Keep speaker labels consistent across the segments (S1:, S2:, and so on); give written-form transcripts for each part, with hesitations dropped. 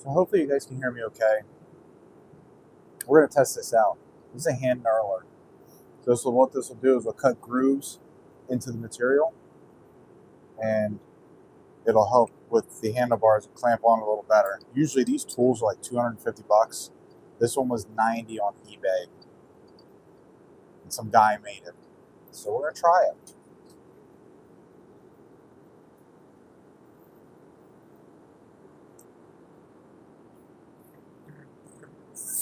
S1: So hopefully you guys can hear me okay. We're going to test this out. This is a hand knurler. So what this will do is we'll cut grooves into the material, and it'll help with the handlebars and clamp on a little better. Usually these tools are like 250 bucks. This one was 90 on eBay. And some guy made it. So we're going to try it.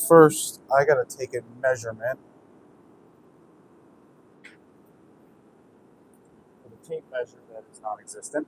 S1: First, I got to take a measurement. For the tape measure that is non-existent.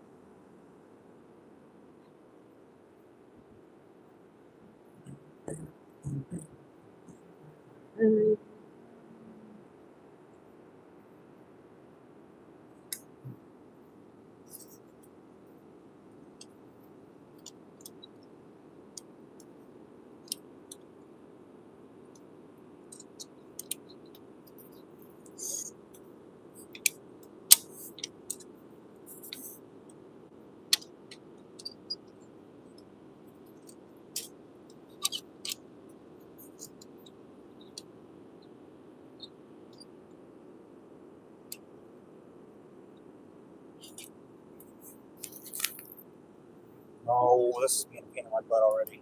S1: Oh, this is being a pain in my butt already.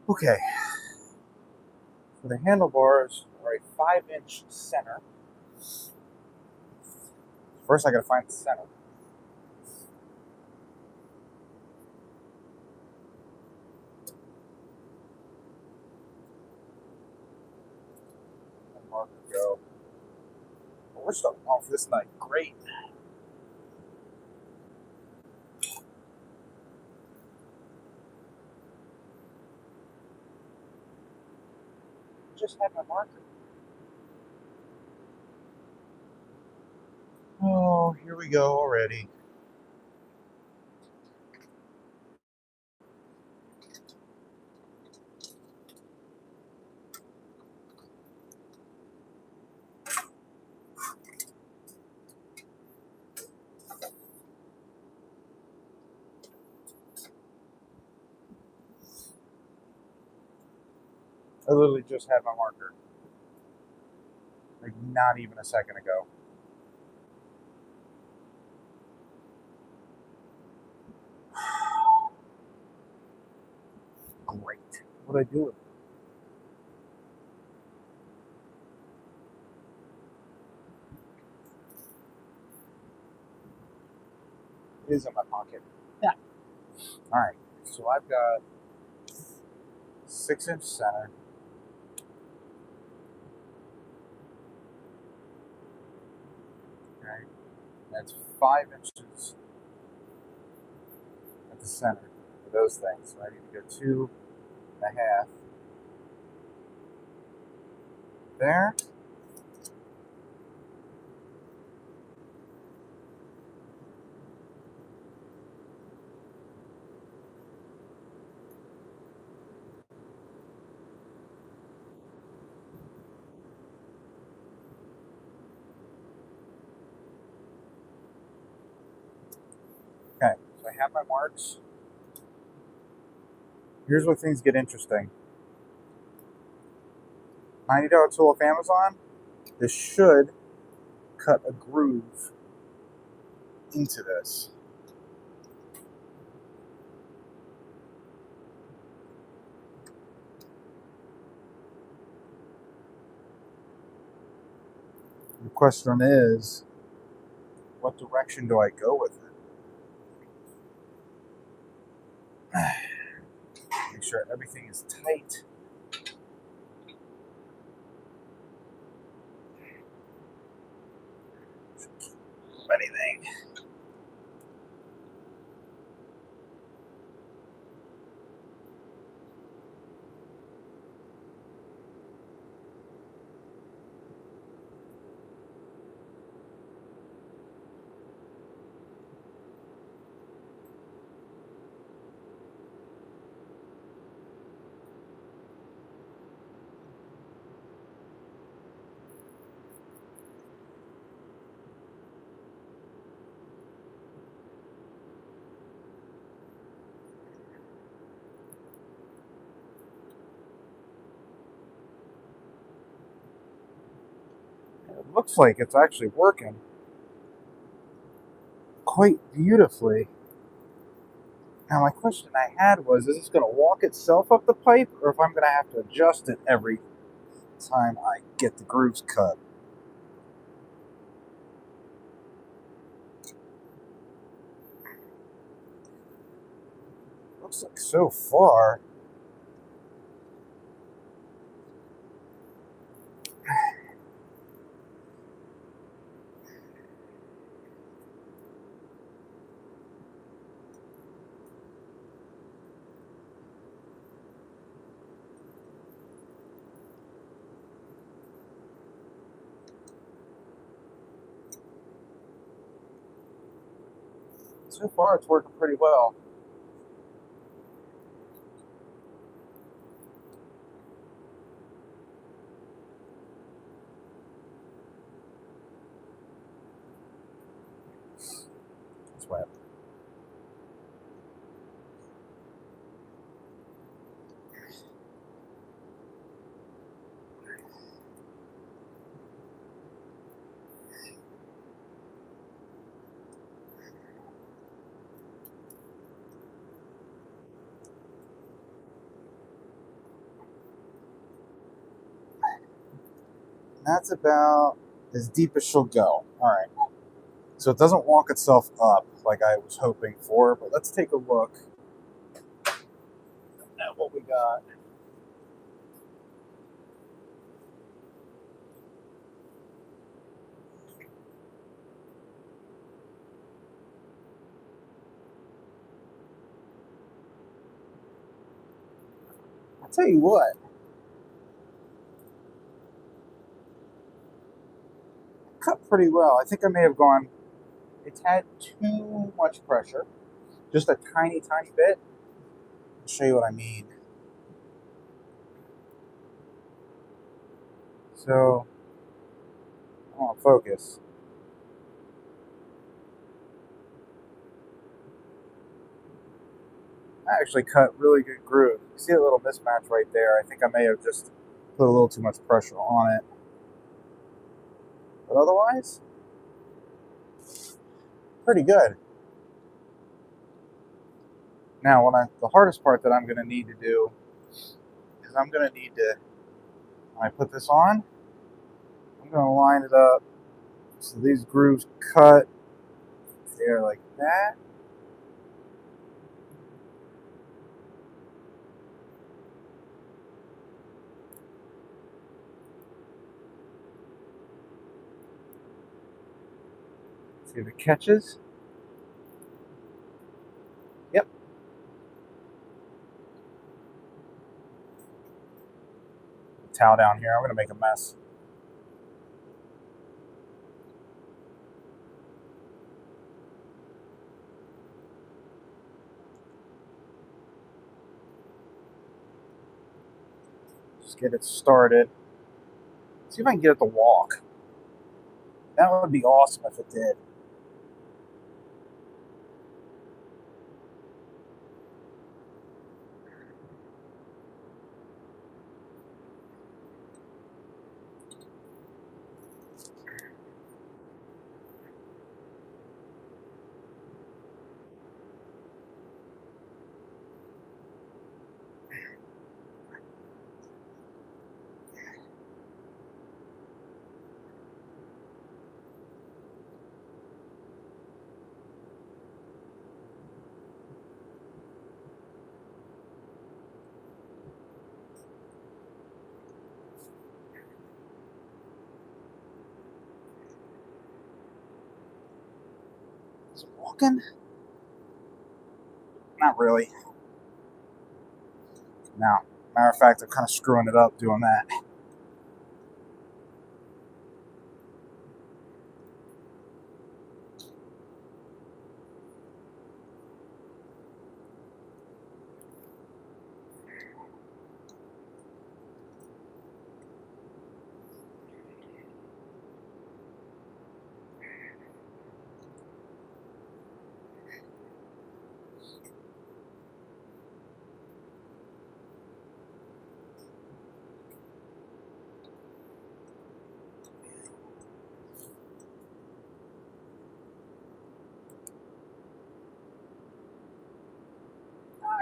S1: Okay. So the handlebars are a 5-inch center. First, I got to find the center. And marker go. Well, we're starting off this night great. Just had my marker. Oh, here we go already. I literally just had my marker. Like, not even a second ago. Great. What did I do with it? It is in my pocket. Yeah. All right. So I've got 6-inch center. Okay. That's 5 inches at the center for those things. So I need to go 2.5 there. Okay, so I have my marks. Here's where things get interesting. $90 tool off Amazon. This should cut a groove into this. The question is, what direction do I go with it? Make sure everything is tight. Anything. looks like it's actually working quite beautifully. Now my question I had was, is this going to walk itself up the pipe, or if I'm going to have to adjust it every time I get the grooves cut? Looks like so far it's working pretty well. That's wet. That's about as deep as she'll go. All right. So it doesn't walk itself up like I was hoping for, but let's take a look at what we got. I'll tell you what. Cut pretty well. I think I may have gone, it's had too much pressure. Just a tiny, tiny bit. I'll show you what I mean. So, I want to focus. I actually cut really good groove. You see a little mismatch right there. I think I may have just put a little too much pressure on it. But otherwise, pretty good. Now, the hardest part that I'm going to need to do is I'm going to need to, when I put this on, I'm going to line it up so these grooves cut there like that. See if it catches. Yep. Towel down here. I'm going to make a mess. Just get it started. See if I can get it to walk. That would be awesome if it did. Is it walking? Not really. No. Matter of fact, I'm kind of screwing it up doing that.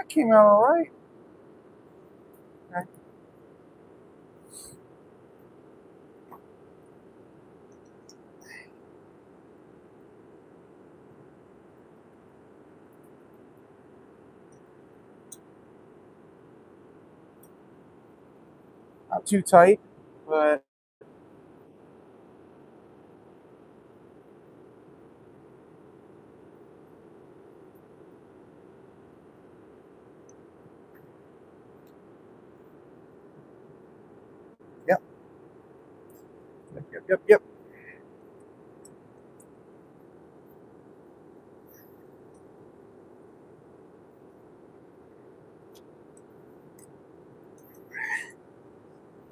S1: That came out all right. Okay. Not too tight, but yep. Yep.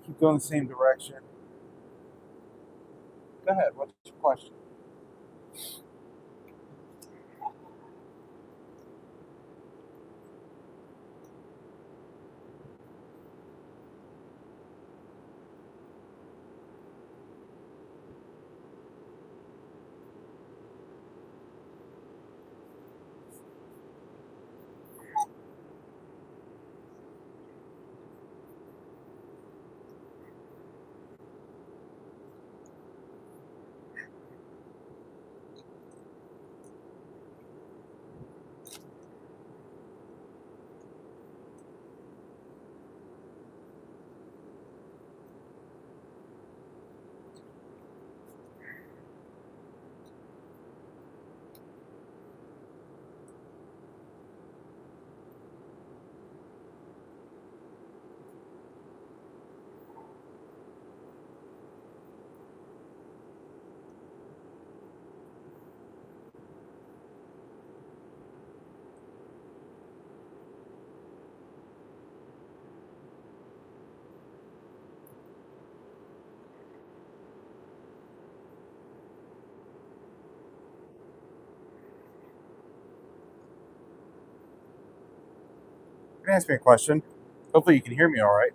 S1: Keep going the same direction. Go ahead. What's your question? You can ask me a question. Hopefully, you can hear me all right.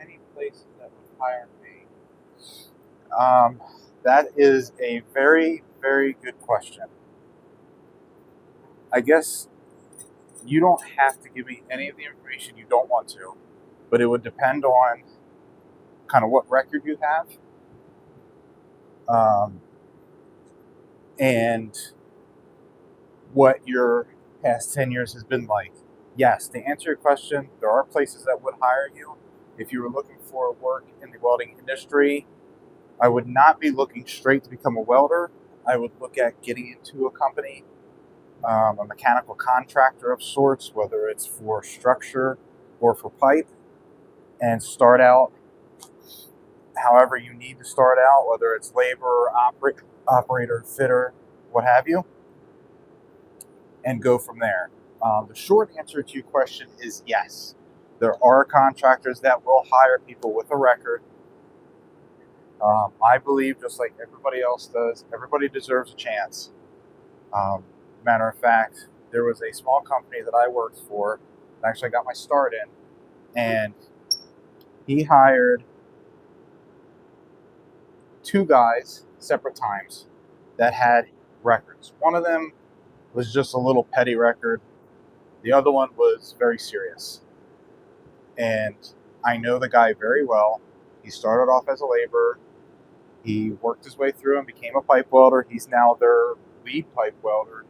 S1: Any places that would hire me? That is a very, very good question. I guess you don't have to give me any of the information you don't want to, but it would depend on kind of what record you have, um, and what your past 10 years has been like. Yes, to answer your question, there are places that would hire you. If you were looking for work in the welding industry, I would not be looking straight to become a welder. I would look at getting into a company, a mechanical contractor of sorts, whether it's for structure or for pipe, and start out however you need to start out, whether it's labor, operator, fitter, what have you, and go from there. The short answer to your question is yes. There are contractors that will hire people with a record. I believe, just like everybody else does, everybody deserves a chance. Matter of fact, there was a small company that I worked for, that actually got my start in, and he hired two guys, separate times, that had records. One of them was just a little petty record. The other one was very serious. And I know the guy very well. He started off as a laborer. He worked his way through and became a pipe welder. He's now their lead pipe welder.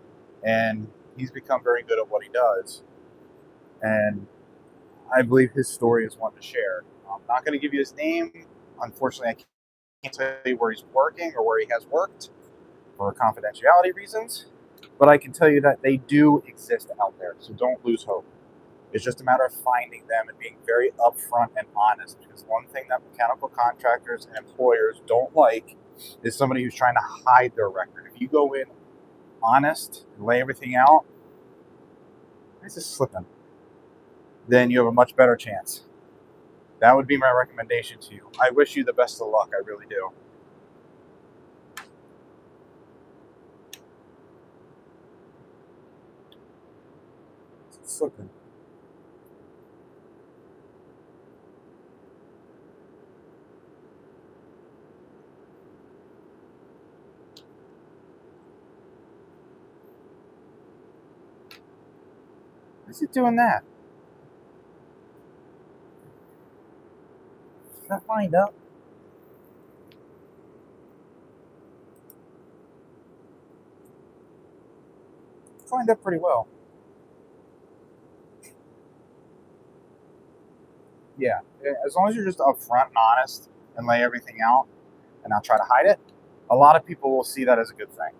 S1: And he's become very good at what he does. And I believe his story is one to share. I'm not going to give you his name. Unfortunately, I can't tell you where he's working or where he has worked for confidentiality reasons. But I can tell you that they do exist out there. So don't lose hope. It's just a matter of finding them and being very upfront and honest. Because one thing that mechanical contractors and employers don't like is somebody who's trying to hide their record. If you go in honest and lay everything out, this is slipping, then you have a much better chance. That would be my recommendation to you. I wish you the best of luck. I really do. It's slipping. Why's it doing that? Is that lined up? It's lined up pretty well. Yeah, as long as you're just upfront and honest and lay everything out and not try to hide it, a lot of people will see that as a good thing.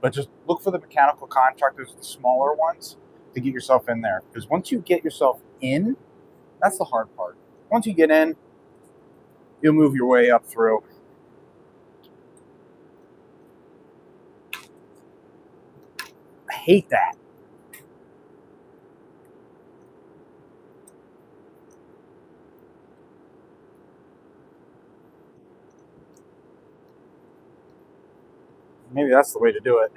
S1: But just look for the mechanical contractors, the smaller ones, to get yourself in there. Because once you get yourself in, that's the hard part. Once you get in, you'll move your way up through. I hate that. Maybe that's the way to do it.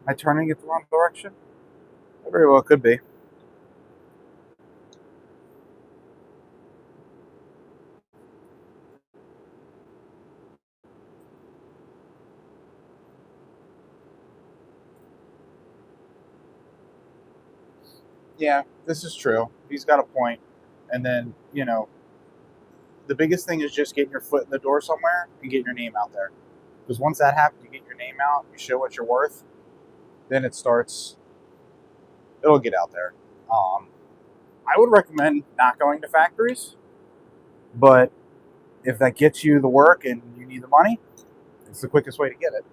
S1: Am I turning it the wrong direction? It very well could be. Yeah, this is true. He's got a point. And then, the biggest thing is just getting your foot in the door somewhere and getting your name out there. Because once that happens, you get your name out, you show what you're worth, then it'll get out there. I would recommend not going to factories, but if that gets you the work and you need the money, it's the quickest way to get it.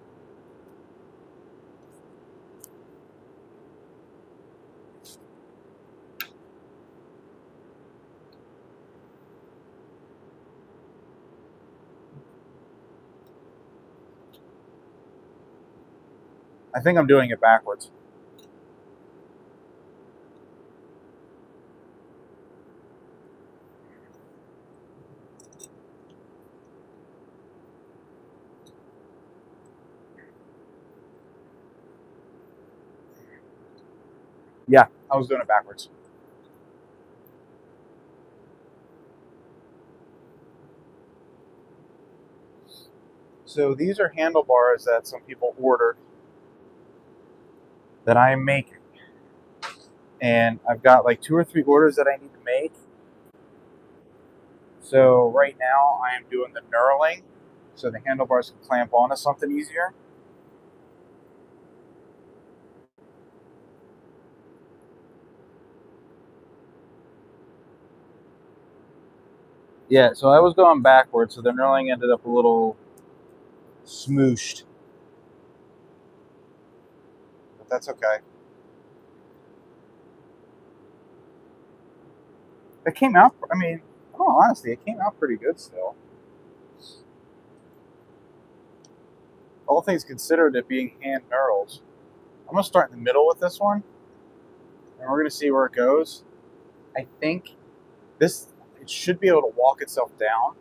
S1: I think I'm doing it backwards. Yeah, I was doing it backwards. So these are handlebars that some people ordered that I am making. And I've got like 2 or 3 orders that I need to make. So right now I am doing the knurling so the handlebars can clamp onto something easier. Yeah, so I was going backwards, so the knurling ended up a little smooshed. But that's okay. It came out, honestly, it came out pretty good still. All things considered, it being hand knurls. I'm going to start in the middle with this one, and we're going to see where it goes. I think it should be able to walk itself down.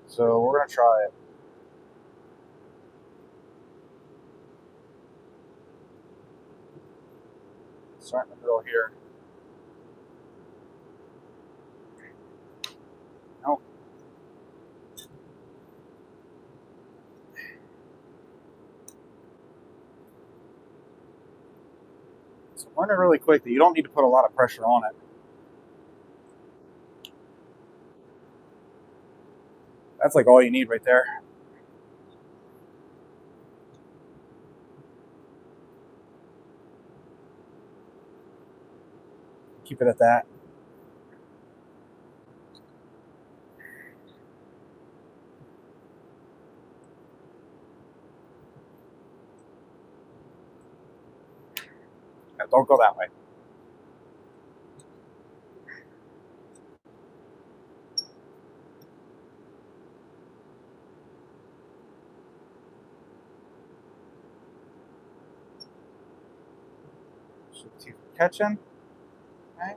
S1: So we're going to try it. Start in the middle here. Nope. So learn it really quick that you don't need to put a lot of pressure on it. That's like all you need right there. Keep it at that. Now, don't go that way. Should keep catching. Okay.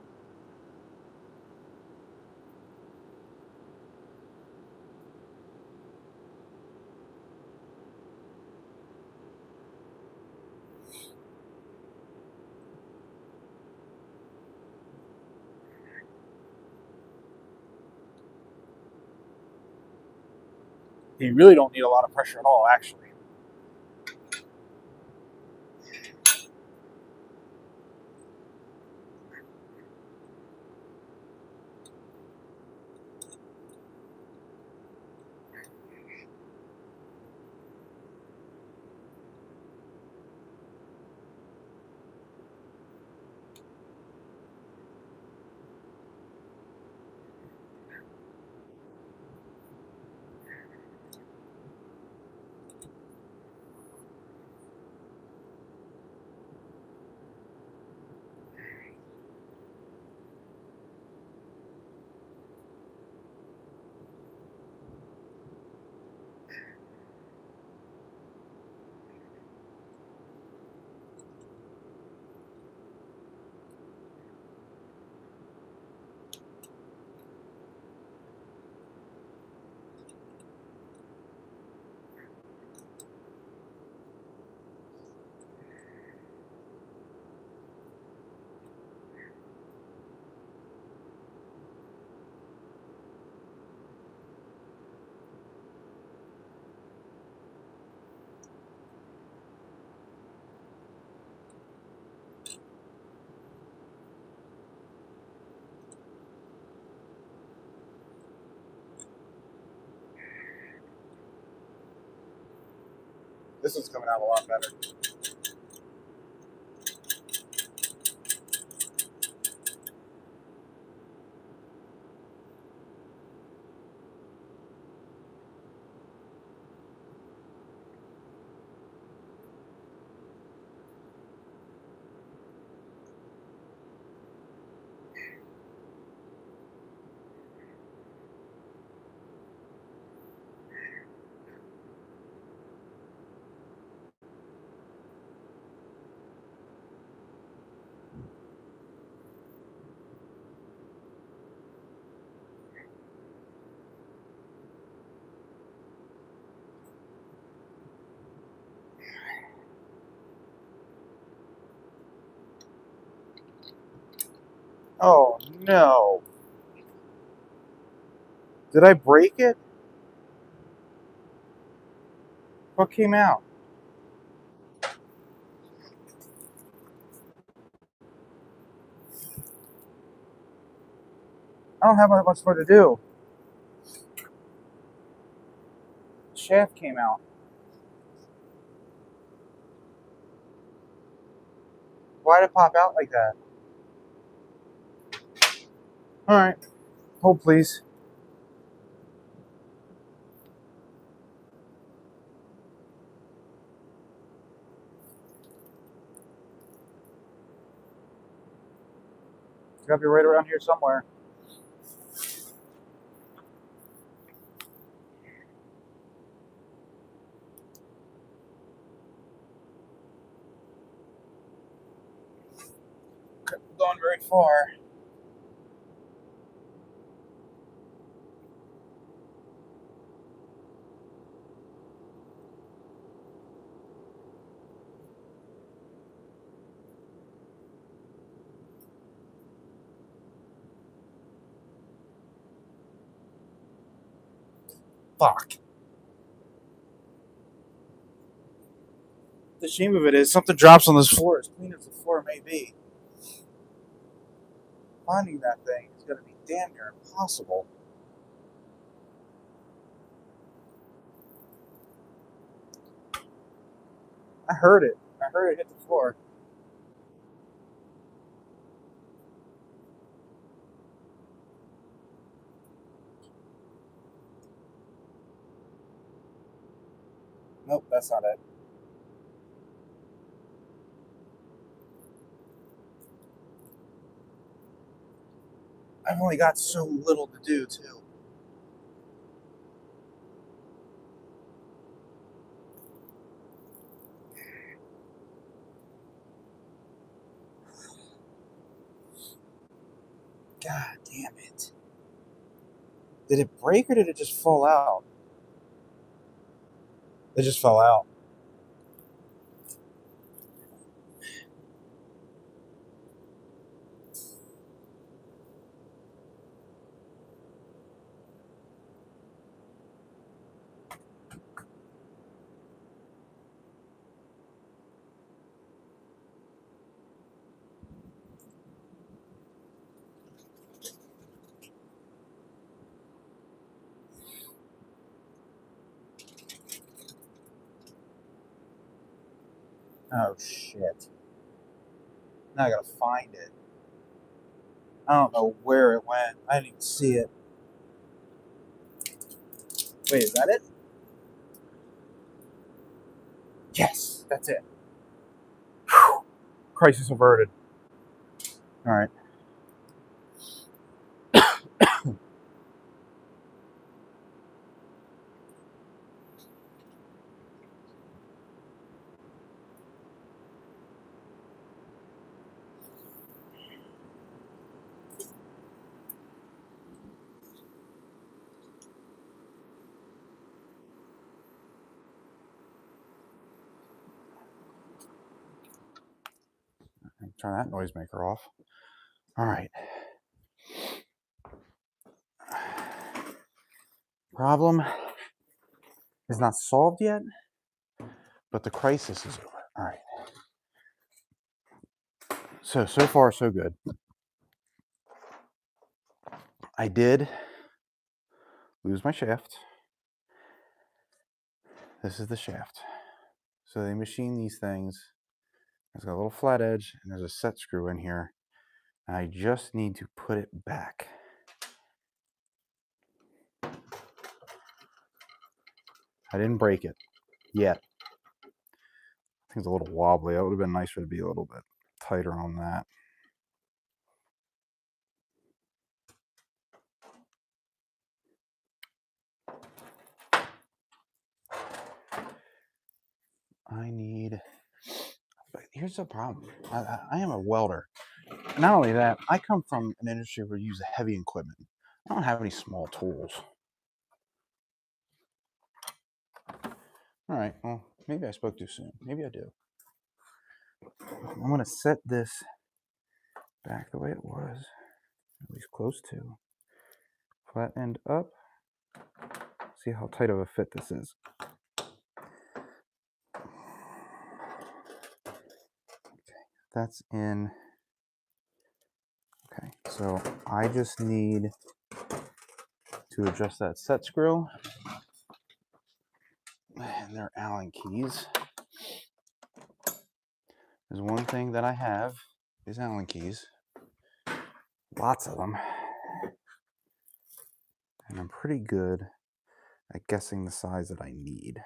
S1: You really don't need a lot of pressure at all, actually. This one's coming out a lot better. Oh no. Did I break it? What came out? I don't have much more to do. The shaft came out. Why did it pop out like that? Alright. Hold please. It's gotta be right around here somewhere. Couldn't gone very far. Fuck. the shame of it is something drops on this floor, as clean as the floor may be. Finding that thing is going to be damn near impossible. I heard it. I heard it hit the floor. Nope, that's not it. I've only got so little to do, too. God damn it. Did it break or did it just fall out? It just fell out. Oh, shit. Now I gotta find it. I don't know where it went. I didn't even see it. Wait, is that it? Yes, that's it. Whew. Crisis averted. All right. Turn that noisemaker off. All right. Problem is not solved yet, but the crisis is over. All right. So far, so good. I did lose my shaft. This is the shaft. So they machine these things. It's got a little flat edge, and there's a set screw in here. And I just need to put it back. I didn't break it yet. I think it's a little wobbly. It would have been nice for it to be a little bit tighter on that. I need... Here's the problem. I am a welder. Not only that, I come from an industry where you use heavy equipment. I don't have any small tools. All right, well, maybe I spoke too soon. Maybe I do. I'm going to set this back the way it was, at least close to. Flat end up. See how tight of a fit this is. Okay, that's in. Okay, so I just need to adjust that set screw. And they're Allen keys. There's one thing that I have is Allen keys. Lots of them. And I'm pretty good at guessing the size that I need.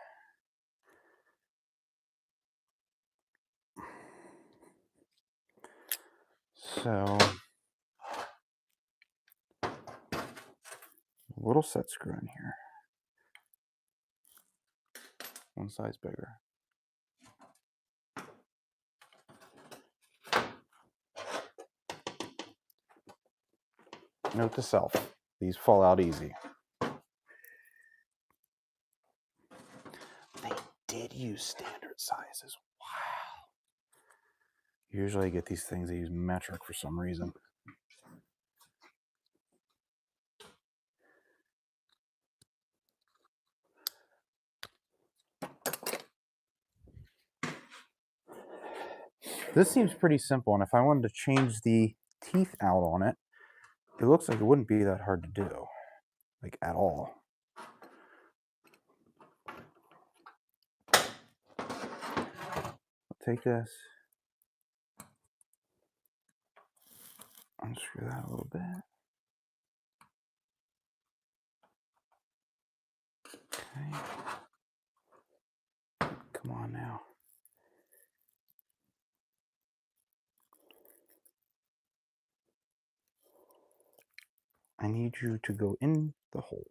S1: So, a little set screw in here. One size bigger. Note to self, these fall out easy. They did use standard sizes. Wow. Usually I get these things, they use metric for some reason. This seems pretty simple, and if I wanted to change the teeth out on it, it looks like it wouldn't be that hard to do, like at all. I'll take this, unscrew that a little bit. Okay. Come on now. I need you to go in the hole.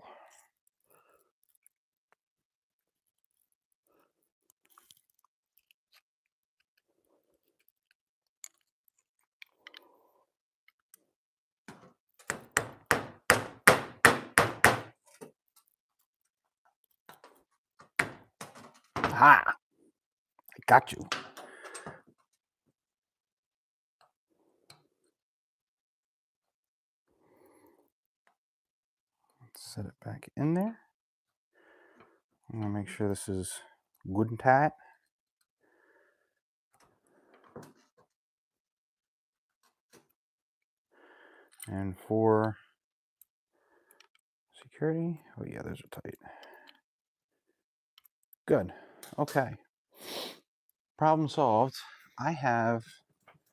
S1: Ha! I got you. Set it back in there. I'm gonna make sure this is good and tight. And for security, oh yeah, those are tight. Good. Okay. Problem solved. I have,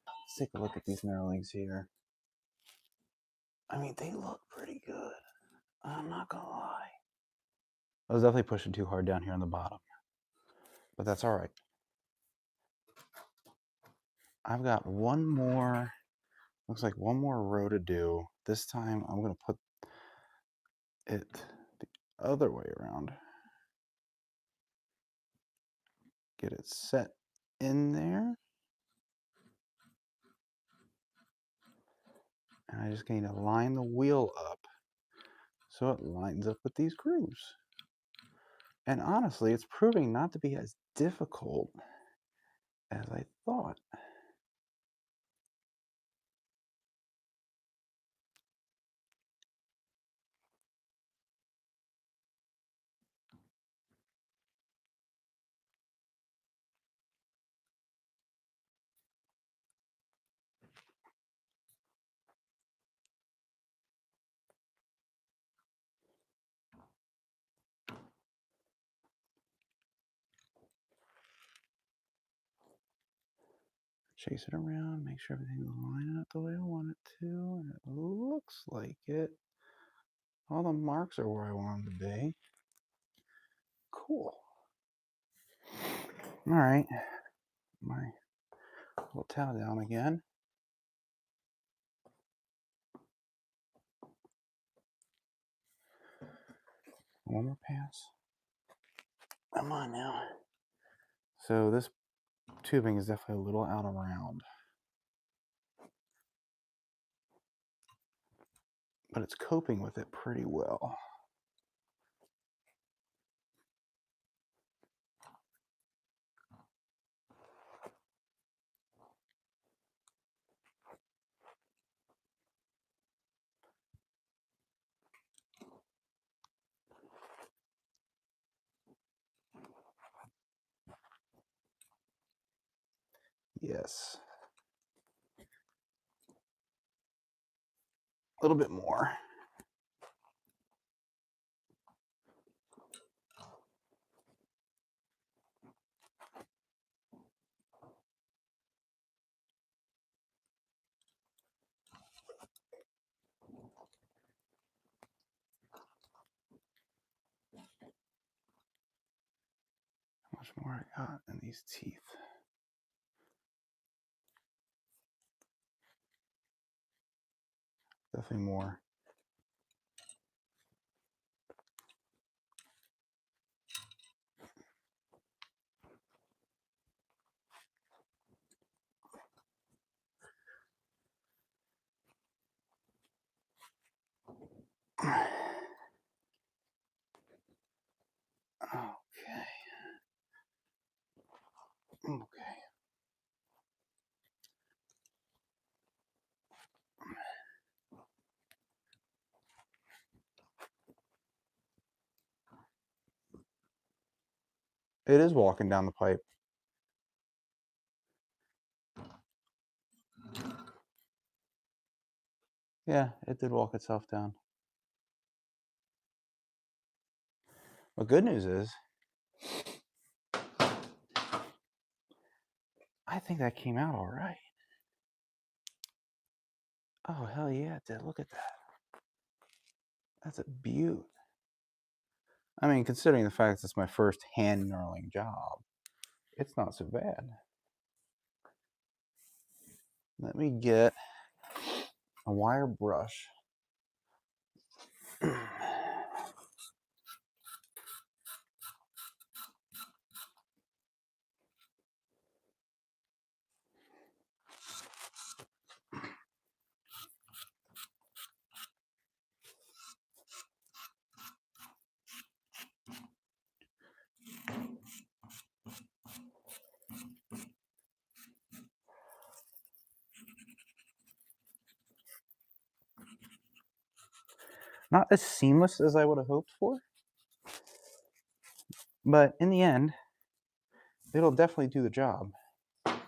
S1: let's take a look at these knurlings here. I mean, they look pretty good. I'm not gonna lie. I was definitely pushing too hard down here on the bottom, but that's all right. I've got one more, looks like one more row to do. This time I'm gonna put it the other way around. Get it set in there. And I just need to line the wheel up so it lines up with these grooves. And honestly, it's proving not to be as difficult as I thought. Chase it around, make sure everything's lining up the way I want it to, and it looks like it. All the marks are where I want them to be. Cool. All right, my little towel down again. One more pass. Come on now. So this tubing is definitely a little out of round, but it's coping with it pretty well. Yes. A little bit more. How much more I got in these teeth? Definitely more. Okay. Okay. It is walking down the pipe.
S2: Yeah, it did walk itself down. But good news is, I think that came out all right. Oh, hell yeah, it did. Look at that. That's a beaut. I mean, considering the fact it's my first hand knurling job, it's not so bad. Let me get a wire brush. Not as seamless as I would have hoped for, but in the end, it'll definitely do the job. I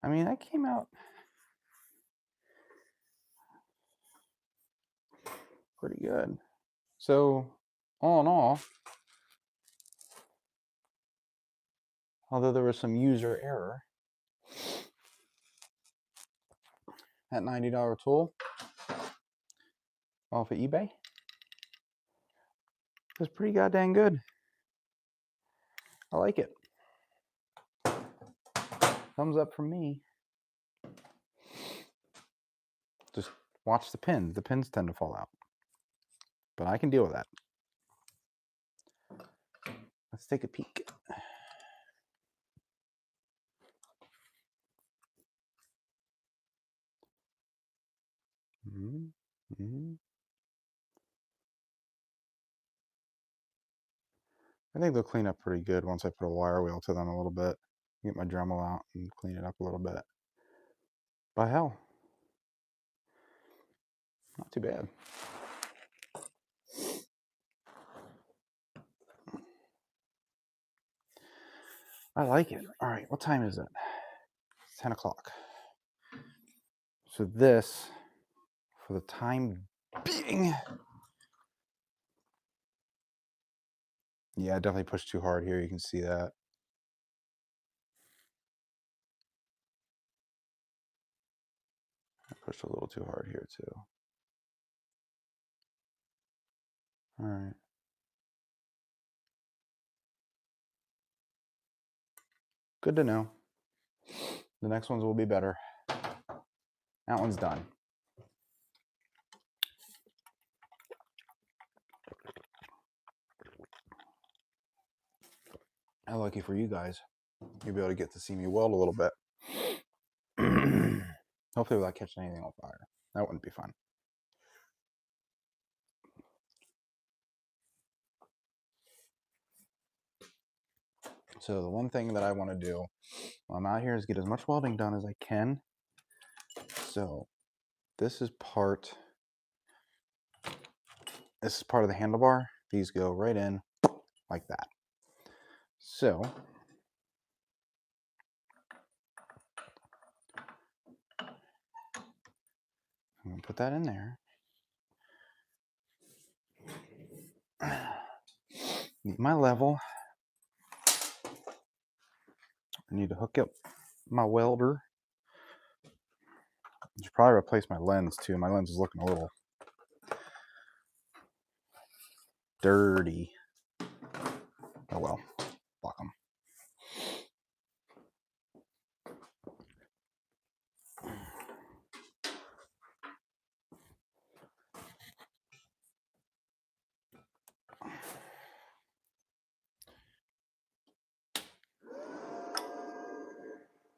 S2: mean, that came out pretty good. So, all in all, although there was some user error, that $90 tool off of eBay was pretty goddamn good. I like it. Thumbs up from me. Just watch the pins. The pins tend to fall out. But I can deal with that. Let's take a peek. I think they'll clean up pretty good once I put a wire wheel to them a little bit. Get my Dremel out and clean it up a little bit. By hell, not too bad. I like it. All right, what time is it? It's 10 o'clock. So this, for the time being, yeah, I definitely pushed too hard here. You can see that. I pushed a little too hard here too. All right. Good to know. The next ones will be better. That one's done. How lucky for you guys. You'll be able to get to see me weld a little bit. Hopefully without catching anything on fire. That wouldn't be fun. So the one thing that I want to do while I'm out here is get as much welding done as I can. So this is part of the handlebar. These go right in like that. So I'm going to put that in there. Need my level. I need to hook up my welder. I should probably replace my lens too. My lens is looking a little dirty. Oh well, block them.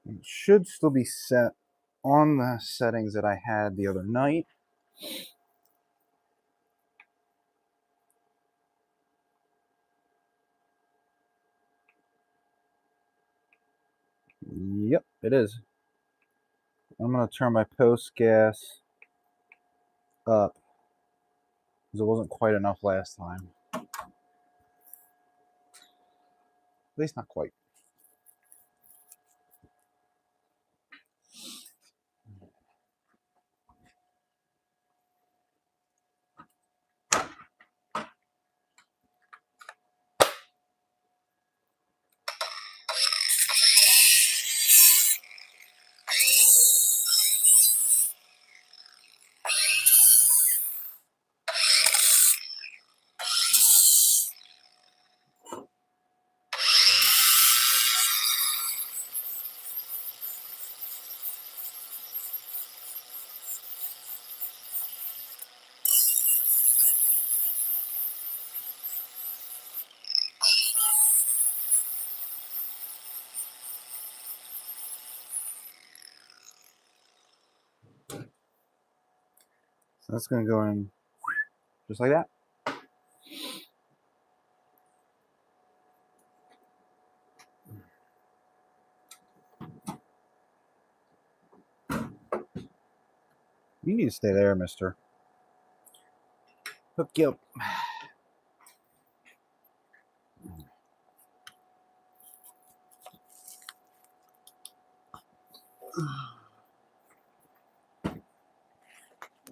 S2: It should still be set on the settings that I had the other night. Yep, it is. I'm going to turn my post gas up because it wasn't quite enough last time. At least not quite. That's going to go in just like that. You need to stay there, mister. Hook you up.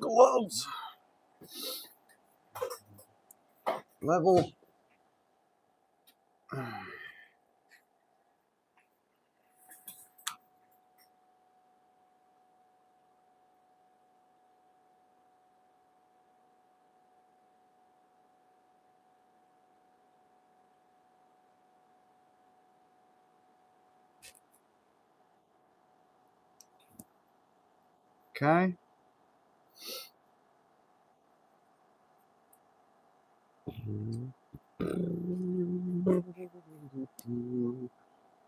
S2: Gloves. Level. Okay.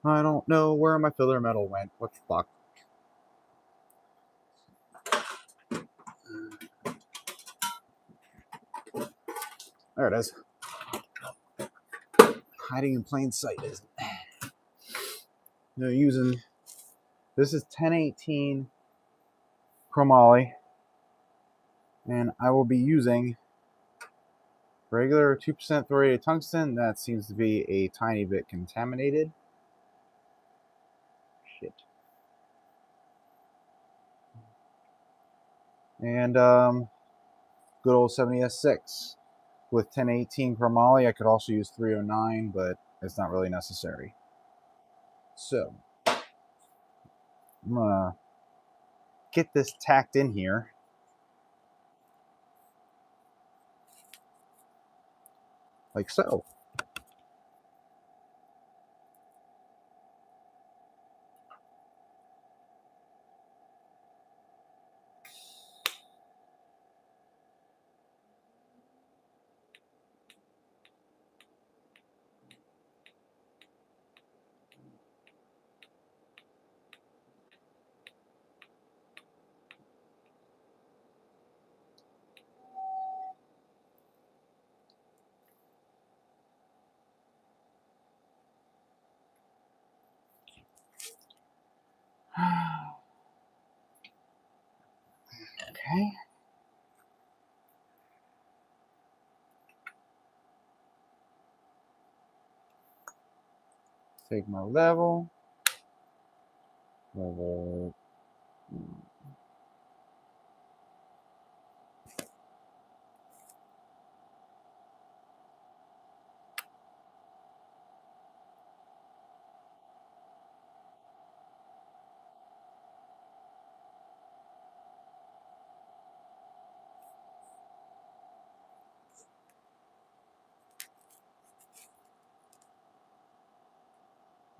S2: I don't know where my filler metal went. What the fuck? There it is. Hiding in plain sight, isn't it? They're using, this is 1018 chromoly, and I will be using regular 2% thoriated tungsten. That seems to be a tiny bit contaminated. Shit. And good old 70S6 with 1018 chromoly. I could also use 309, but it's not really necessary. So I'm gonna get this tacked in here. Like so. Okay. Take my level.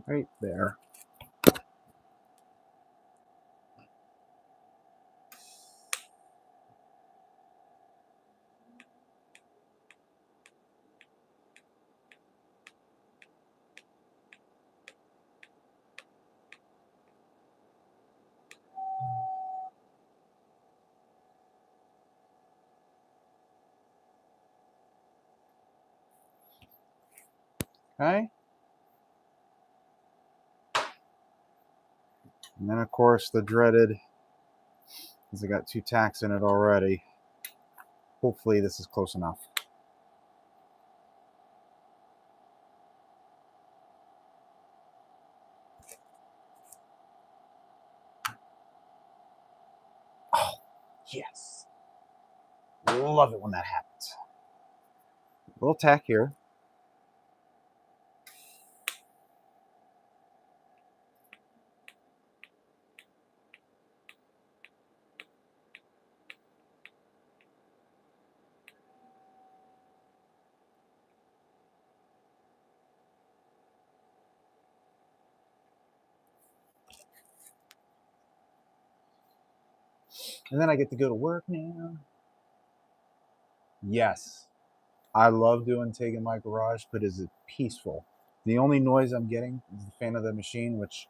S2: Right there. Okay. And then, of course, the dreaded, because I got 2 tacks in it already. Hopefully this is close enough. Oh, yes. Love it when that happens. A little tack here. And then I get to go to work now. Yes. I love doing TIG in my garage, but is it peaceful? The only noise I'm getting is the fan of the machine, which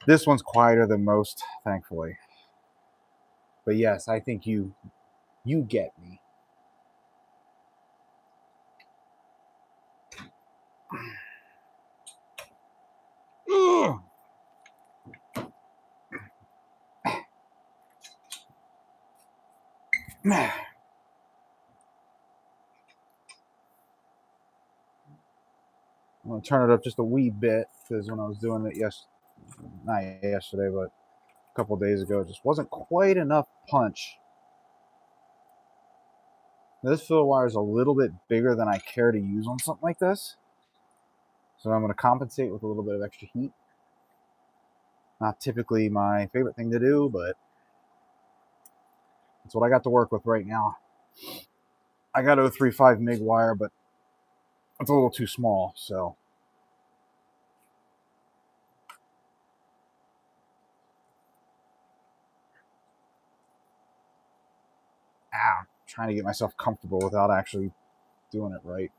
S2: this one's quieter than most, thankfully. But yes, I think you You get me. Ugh. I'm going to turn it up just a wee bit because when I was doing it not yesterday, but a couple days ago, it just wasn't quite enough punch. Now, this fill wire is a little bit bigger than I care to use on something like this. So I'm going to compensate with a little bit of extra heat. Not typically my favorite thing to do, but that's what I got to work with right now. I got 035 MIG wire, but it's a little too small, so. I'm trying to get myself comfortable without actually doing it right.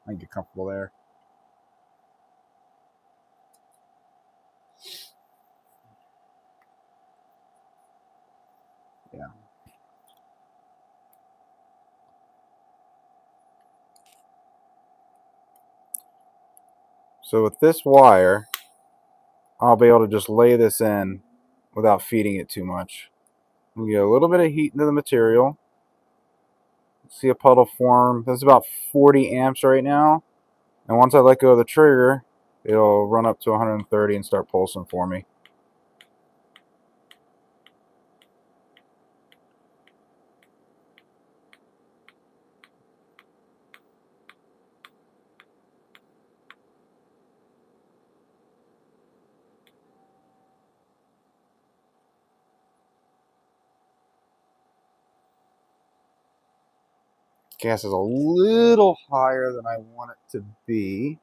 S2: I can get comfortable there. Yeah. So with this wire, I'll be able to just lay this in without feeding it too much. We get a little bit of heat into the material. See a puddle form. That's about 40 amps right now. And once I let go of the trigger, it'll run up to 130 and start pulsing for me. Gas is a little higher than I want it to be.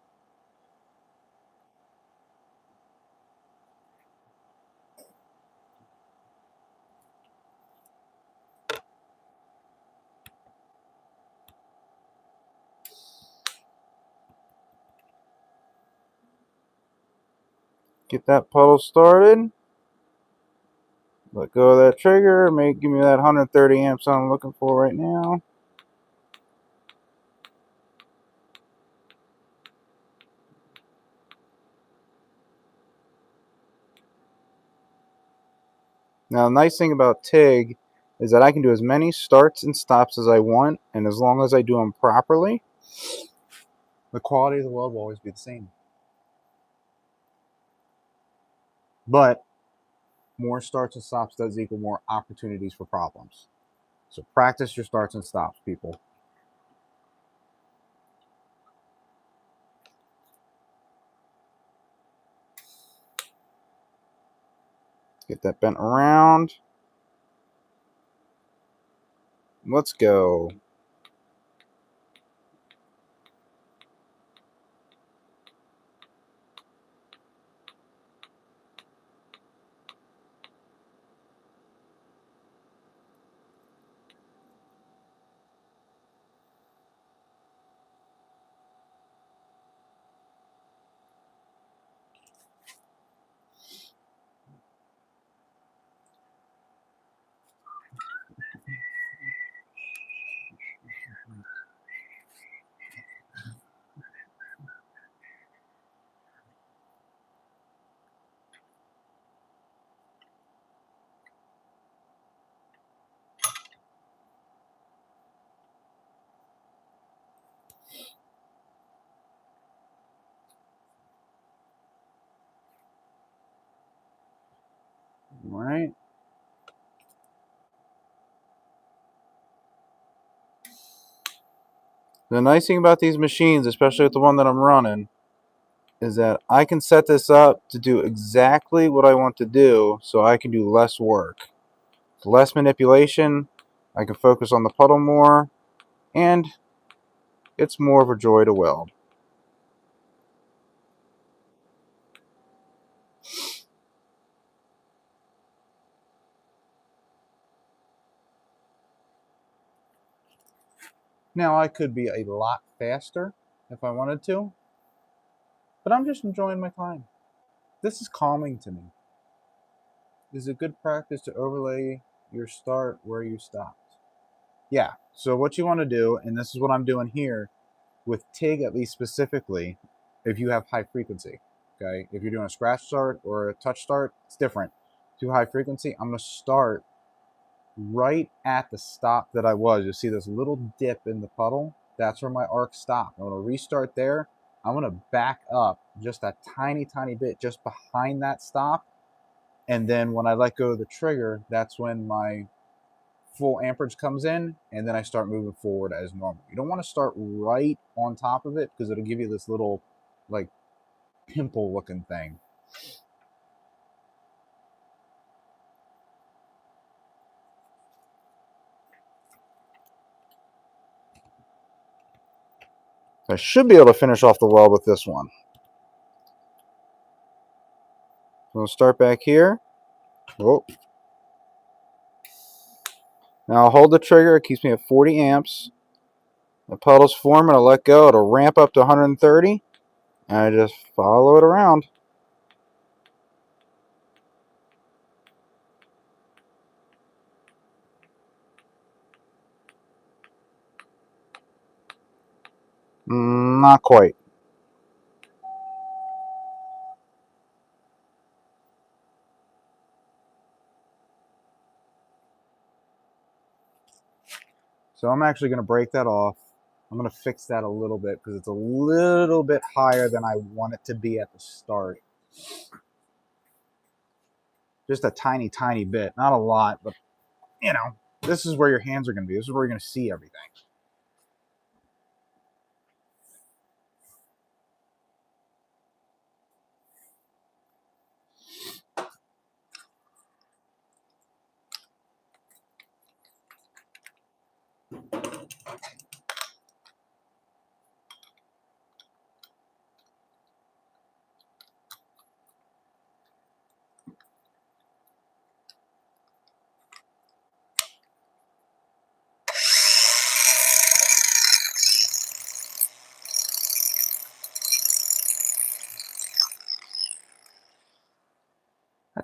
S2: Get that puddle started. Let go of that trigger. Give me that 130 amps I'm looking for right now. Now, the nice thing about TIG is that I can do as many starts and stops as I want, and as long as I do them properly, the quality of the weld will always be the same. But more starts and stops does equal more opportunities for problems. So practice your starts and stops, people. Get that bent around. Let's go. All right. The nice thing about these machines, especially with the one that I'm running, is that I can set this up to do exactly what I want to do, so I can do less work. Less manipulation, I can focus on the puddle more, and it's more of a joy to weld. Now, I could be a lot faster if I wanted to, but I'm just enjoying my time. This is calming to me. Is it good practice to overlay your start where you stopped? Yeah, so what you want to do, and this is what I'm doing here, with TIG at least specifically, if you have high frequency, okay? If you're doing a scratch start or a touch start, it's different. Too high frequency, I'm going to start right at the stop that I was. You'll see this little dip in the puddle. That's where my arc stopped. I'm going to restart there. I'm going to back up just a tiny, tiny bit just behind that stop. And then when I let go of the trigger, that's when my full amperage comes in, and then I start moving forward as normal. You don't want to start right on top of it because it'll give you this little like pimple looking thing. I should be able to finish off the weld with this one. We'll start back here. Oh. Now I'll hold the trigger. It keeps me at 40 amps. The puddle's forming. I let go. It'll ramp up to 130. And I just follow it around. Not quite. So I'm actually going to break that off. I'm going to fix that a little bit because it's a little bit higher than I want it to be at the start. Just a tiny, tiny bit. Not a lot, but, you know, this is where your hands are going to be. This is where you're going to see everything.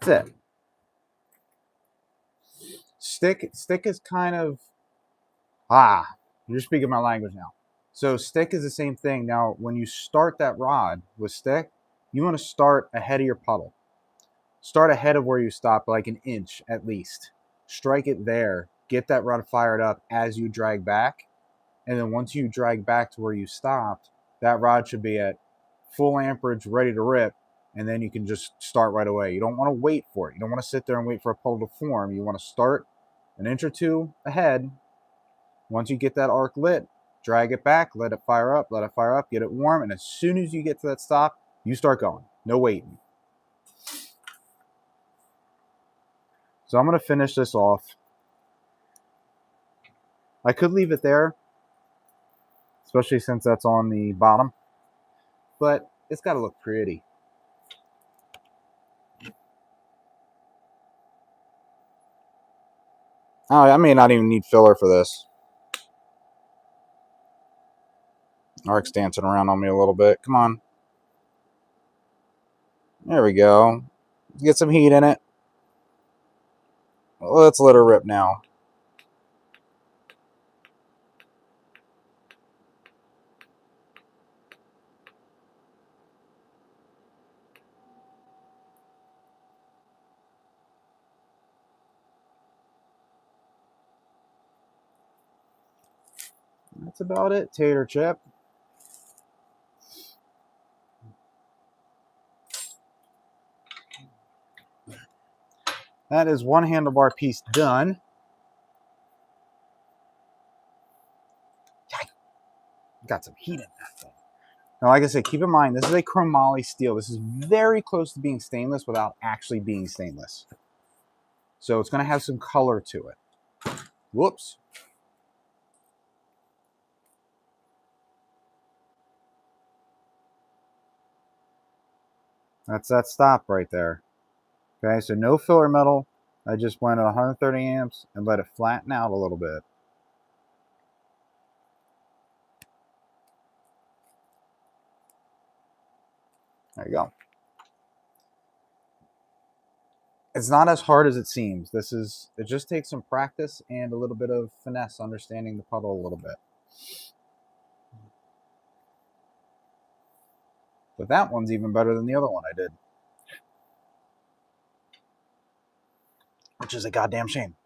S2: That's it. Stick is kind of, you're speaking my language now. So stick is the same thing. Now, when you start that rod with stick, you want to start ahead of your puddle. Start ahead of where you stop, like an inch at least. Strike it there. Get that rod fired up as you drag back. And then once you drag back to where you stopped, that rod should be at full amperage, ready to rip. And then you can just start right away. You don't want to wait for it. You don't want to sit there and wait for a puddle to form. You want to start an inch or two ahead. Once you get that arc lit, drag it back, let it fire up, get it warm. And as soon as you get to that stop, you start going. No waiting. So I'm going to finish this off. I could leave it there, especially since that's on the bottom, but it's got to look pretty. Oh, I may not even need filler for this. Arc's dancing around on me a little bit. Come on. There we go. Let's get some heat in it. Let's let her rip now. That's about it, tater chip. That is one handlebar piece done. Got some heat in that thing. Now, like I said, keep in mind, this is a chromoly steel. This is very close to being stainless without actually being stainless. So it's going to have some color to it. Whoops. That's that stop right there. Okay, so no filler metal. I just went at 130 amps and let it flatten out a little bit. There you go. It's not as hard as it seems. It just takes some practice and a little bit of finesse, understanding the puddle a little bit. But that one's even better than the other one I did. Which is a goddamn shame.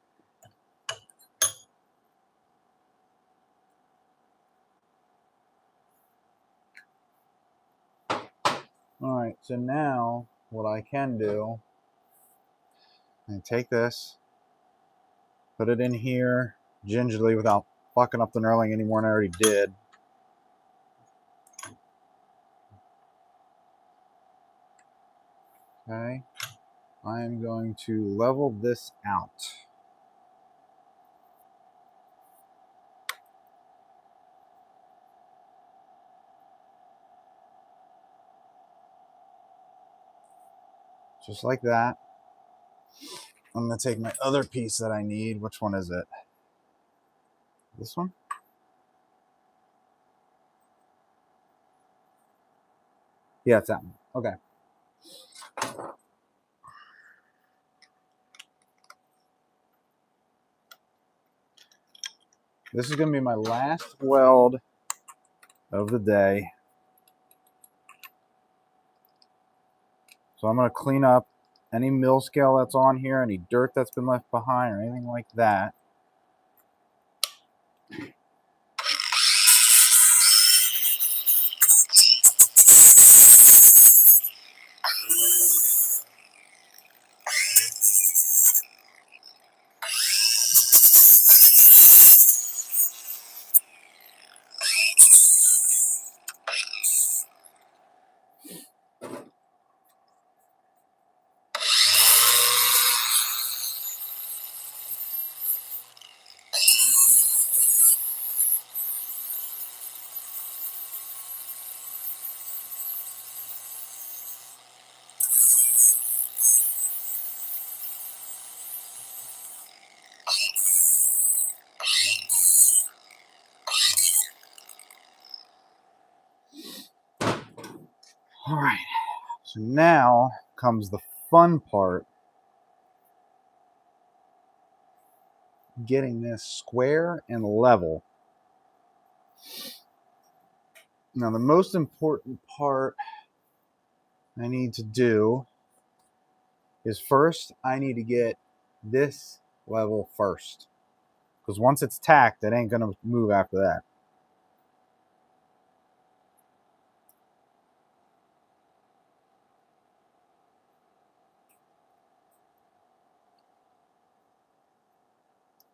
S2: Alright, so now what I can do, I take this, put it in here gingerly without fucking up the knurling any more than I already did. Okay, I'm going to level this out. Just like that. I'm going to take my other piece that I need. Which one is it? This one? Yeah, it's that one. Okay. This is going to be my last weld of the day. So I'm going to clean up any mill scale that's on here, any dirt that's been left behind or anything like that. All right, so now comes the fun part. Getting this square and level. Now the most important part I need to do is first I need to get this level first. Because once it's tacked, it ain't going to move after that.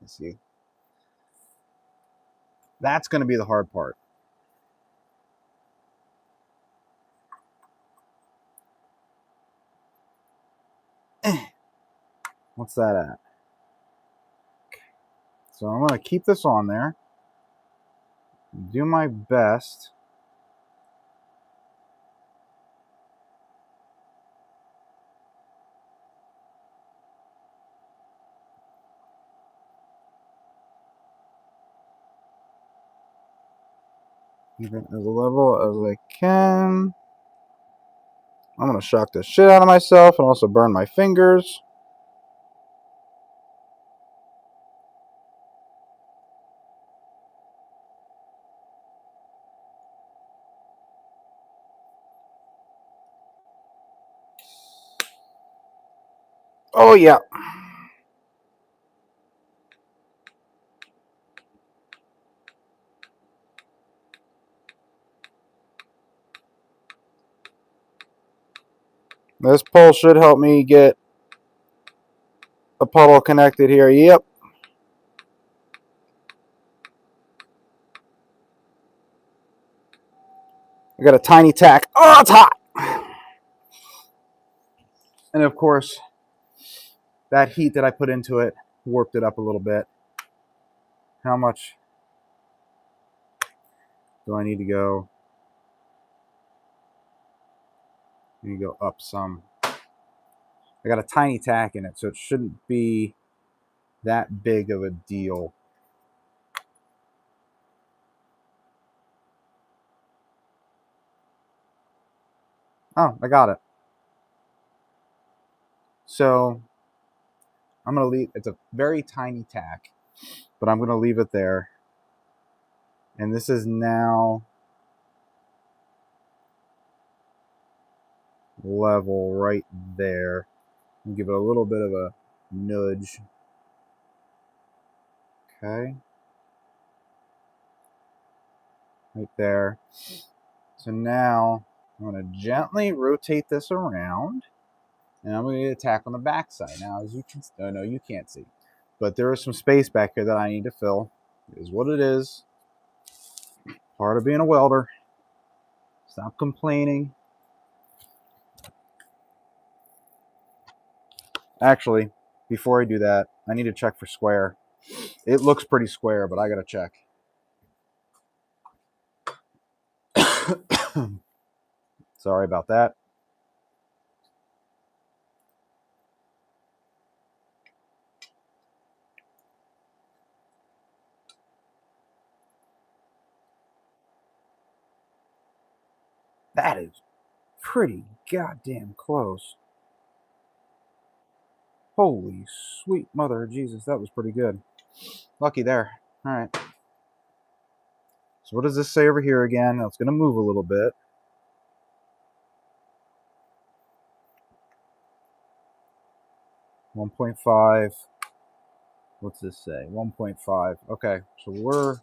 S2: Let's see. That's going to be the hard part. What's that at? So I'm going to keep this on there. Do my best. Keep it as level as I can. I'm going to shock the shit out of myself and also burn my fingers. Oh, yeah. This pole should help me get the puddle connected here. Yep. I got a tiny tack. Oh, it's hot. And of course, that heat that I put into it warped it up a little bit. How much do I need to go? I need to go up some. I got a tiny tack in it, so it shouldn't be that big of a deal. Oh, I got it. So I'm going to leave, it's a very tiny tack, but I'm going to leave it there. And this is now level right there. And give it a little bit of a nudge. Okay. Right there. So now I'm going to gently rotate this around. And I'm going to get a tack on the back side. Now, as you can, oh no, you can't see. But there is some space back here that I need to fill. It is what it is. Part of being a welder. Stop complaining. Actually, before I do that, I need to check for square. It looks pretty square, but I got to check. Sorry about that. That is pretty goddamn close. Holy sweet mother of Jesus, that was pretty good. Lucky there. All right. So what does this say over here again? Now it's going to move a little bit. 1.5. What's this say? 1.5. Okay, so we're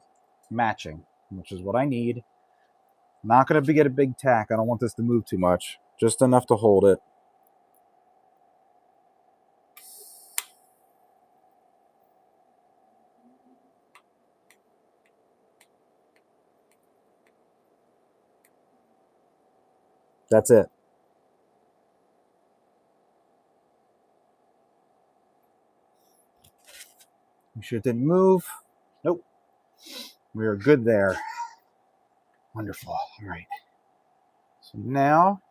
S2: matching, which is what I need. Not going to get a big tack. I don't want this to move too much. Just enough to hold it. That's it. Make sure it didn't move. Nope. We are good there. Wonderful. All right. So now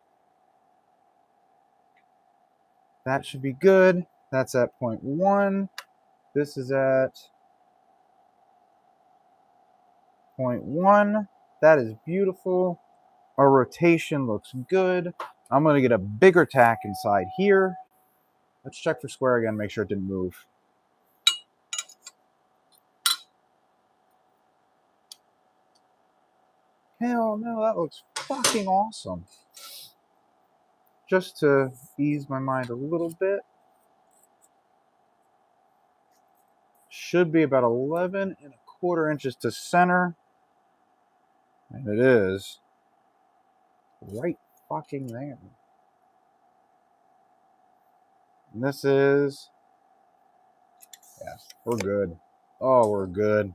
S2: that should be good. That's at 0.1. This is at 0.1. That is beautiful. Our rotation looks good. I'm going to get a bigger tack inside here. Let's check for square again, make sure it didn't move. Hell no, that looks fucking awesome. Just to ease my mind a little bit. Should be about 11.25 inches to center. And it is right fucking there. And this is, yeah, we're good. Oh, we're good.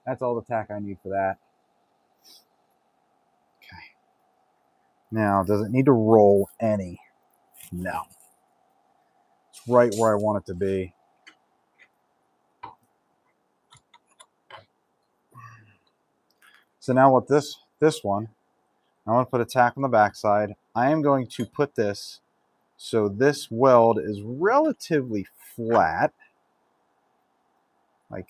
S2: That's all the tack I need for that. Okay. Now, does it need to roll any? No. It's right where I want it to be. So now what this one, I'm going to put a tack on the backside. I am going to put this so this weld is relatively flat. Like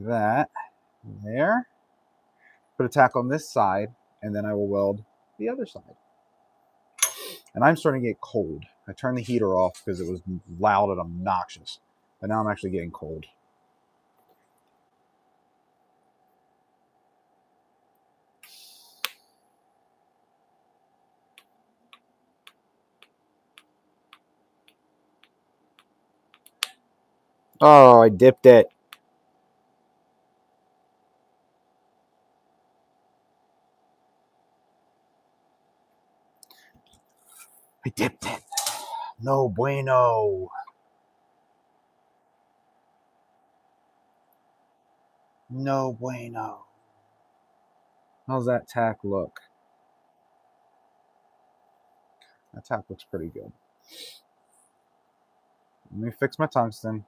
S2: that. There. Put a tack on this side, and then I will weld the other side. And I'm starting to get cold. I turned the heater off because it was loud and obnoxious. But now I'm actually getting cold. Oh, I dipped it. I dipped it. No bueno. No bueno. How's that tack look? That tack looks pretty good. Let me fix my tungsten.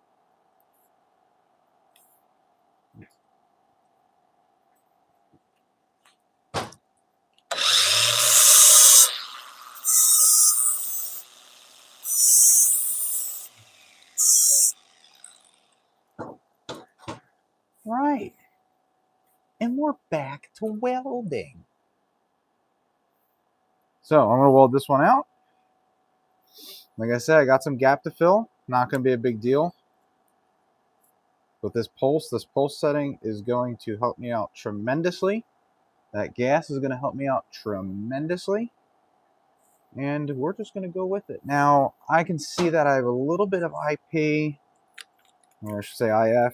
S2: Right. And we're back to welding. So I'm going to weld this one out. Like I said, I got some gap to fill. Not going to be a big deal. But this pulse setting is going to help me out tremendously. That gas is going to help me out tremendously. And we're just going to go with it. Now, I can see that I have a little bit of IP, or I should say IF,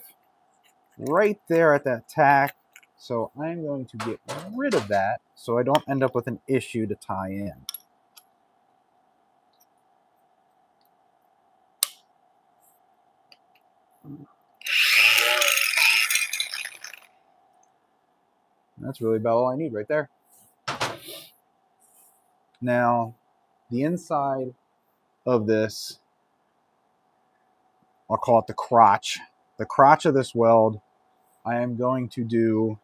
S2: right there at that tack. So I'm going to get rid of that so I don't end up with an issue to tie in. That's really about all I need right there. Now, the inside of this, I'll call it the crotch. The crotch of this weld, I am going to do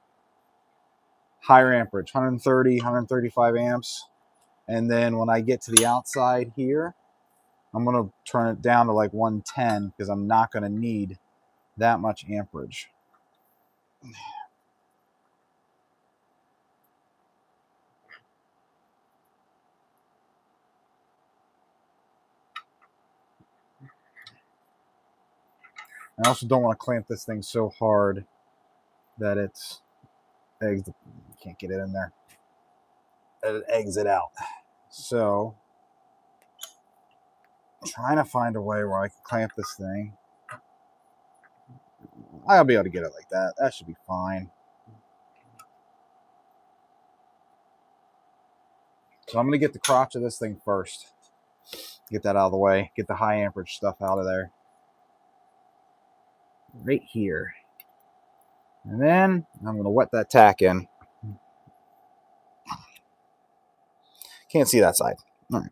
S2: higher amperage, 130, 135 amps. And then when I get to the outside here, I'm going to turn it down to like 110 because I'm not going to need that much amperage. I also don't want to clamp this thing so hard that it's eggs. Can't get it in there. That it eggs it out. So I'm trying to find a way where I can clamp this thing. I'll be able to get it like that. That should be fine. So I'm going to get the crotch of this thing first. Get that out of the way. Get the high amperage stuff out of there. Right here. And then I'm going to wet that tack in. Can't see that side. All right.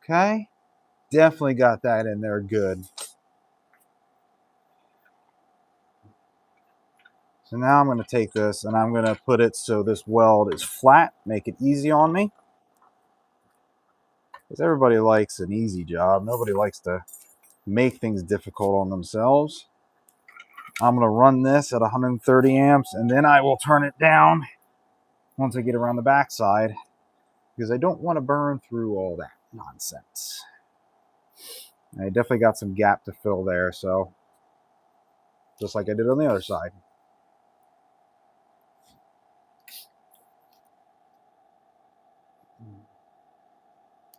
S2: Okay. Definitely got that in there good. So now I'm going to take this and I'm going to put it so this weld is flat, make it easy on me. Because everybody likes an easy job. Nobody likes to make things difficult on themselves. I'm going to run this at 130 amps and then I will turn it down once I get around the backside because I don't want to burn through all that nonsense. I definitely got some gap to fill there, so just like I did on the other side.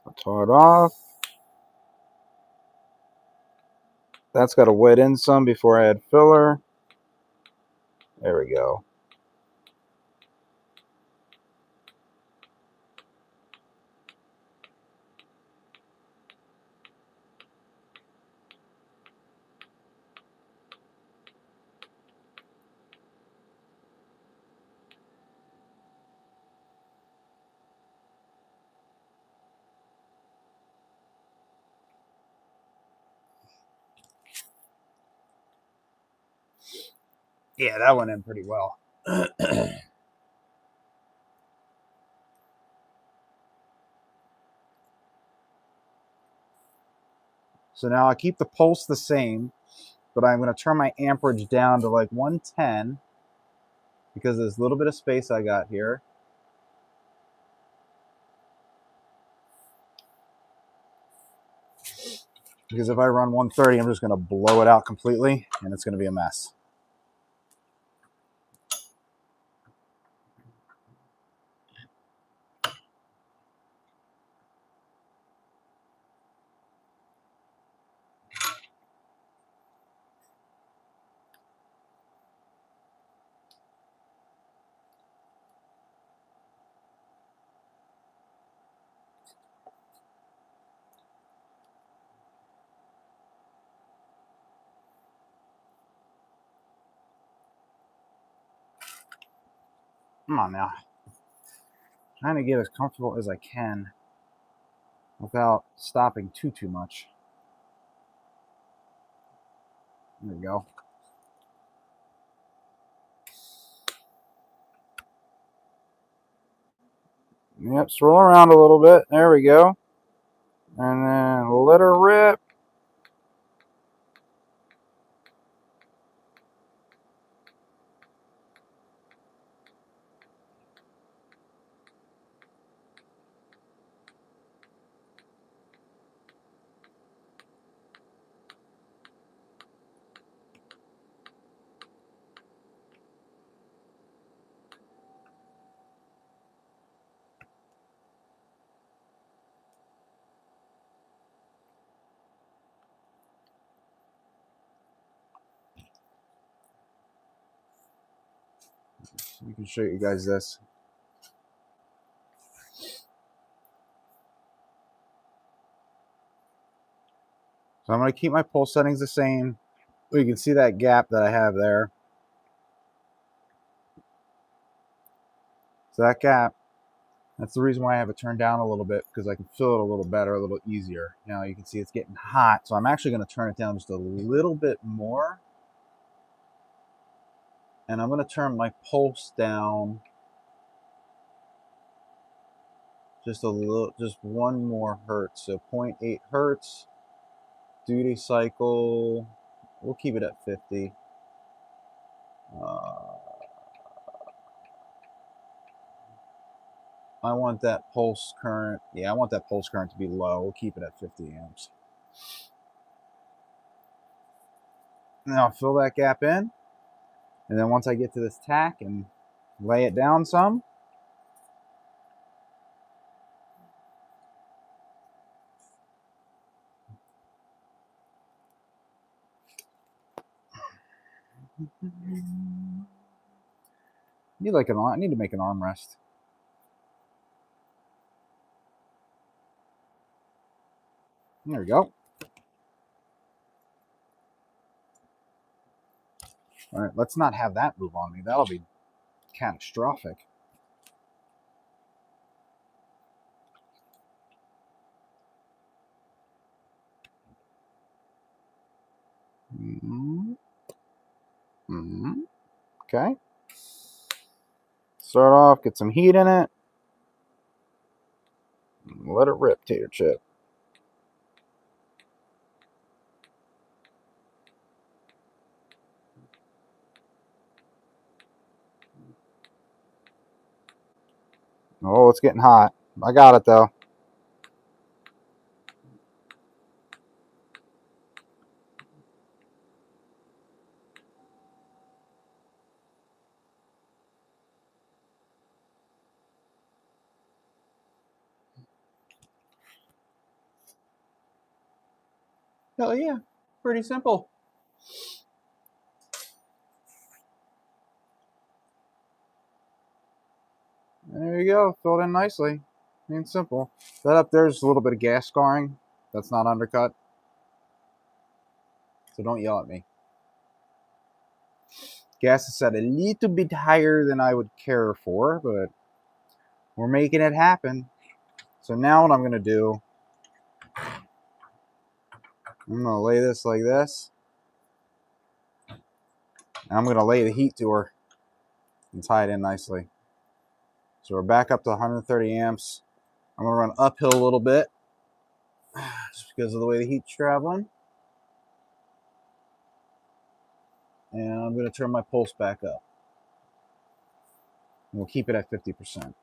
S2: I'll tar it off. That's got to wet in some before I add filler. There we go.
S1: Yeah, that went in pretty well. So now I keep the pulse the same, but I'm going to turn my amperage down to like 110 because there's a little bit of space I got here. Because if I run 130, I'm just going to blow it out completely, and it's going to be a mess. Come on now. Trying to get as comfortable as I can without stopping too much. There we go. Yep, swirl around a little bit. There we go. And then let her rip. I can show you guys this. So I'm going to keep my pulse settings the same. You can see that gap that I have there. So that gap, that's the reason why I have it turned down a little bit, because I can feel it a little better, a little easier. Now you can see it's getting hot, so I'm actually going to turn it down just a little bit more. And I'm going to turn my pulse down just a little, just one more hertz. So 0.8 hertz. Duty cycle, we'll keep it at 50. I want that pulse current. Yeah, I want that pulse current to be low. We'll keep it at 50 amps. Now fill that gap in. And then once I get to this tack and lay it down some, I need to make an armrest. There we go. All right, let's not have that move on me. That'll be catastrophic. Okay. Start off, get some heat in it. Let it rip, tater chip. Oh, it's getting hot. I got it though. Hell yeah. Pretty simple. There you go. Filled in nicely. And simple. That up there is a little bit of gas scarring. That's not undercut. So don't yell at me. Gas is set a little bit higher than I would care for, but we're making it happen. So now what I'm going to do, I'm going to lay this like this.
S2: And I'm going to lay the heat to her and tie it in nicely. So we're back up to 130 amps. I'm going to run uphill a little bit just because of the way the heat's traveling. And I'm going to turn my pulse back up. And we'll keep it at 50%.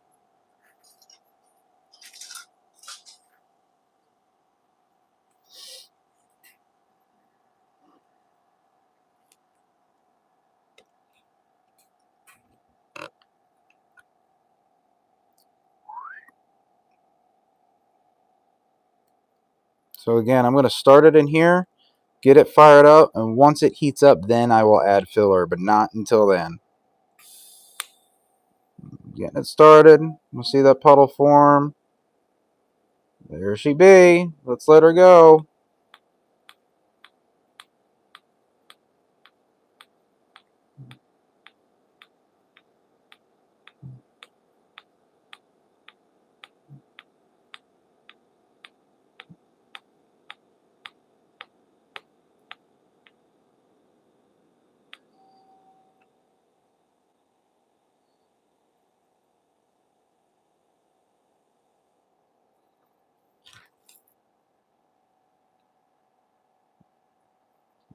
S2: So again, I'm going to start it in here, get it fired up, and once it heats up, then I will add filler, but not until then. Getting it started. We'll see that puddle form. There she be. Let's let her go.